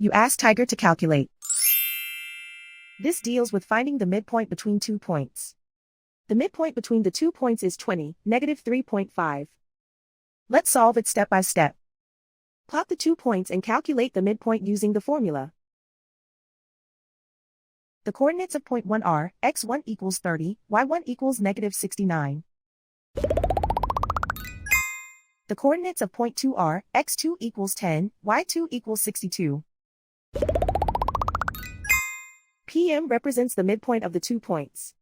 You ask Tiger to calculate. This deals with finding the midpoint between 2 points. The midpoint between the 2 points is 20, -3.5. Let's solve it step by step. Plot the 2 points and calculate the midpoint using the formula. The coordinates of point 1 are, x1 equals 30, y1 equals -69. The coordinates of point 2 are, x2 equals 10, y2 equals 62. PM represents the midpoint of the 2 points.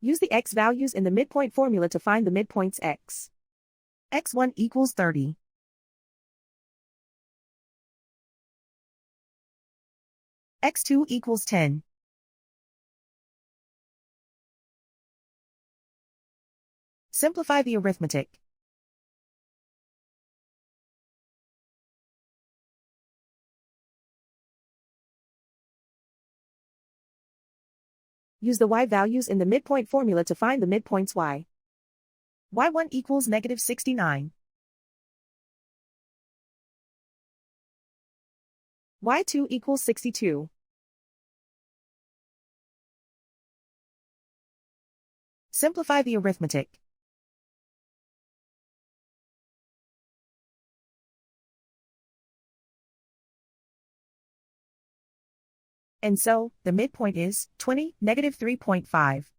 Use the x values in the midpoint formula to find the midpoints x. x1 equals 30. x2 equals 10. Simplify the arithmetic. Use the y values in the midpoint formula to find the midpoints y. y1 equals -69. y2 equals 62. Simplify the arithmetic. And so, the midpoint is 20, -3.5.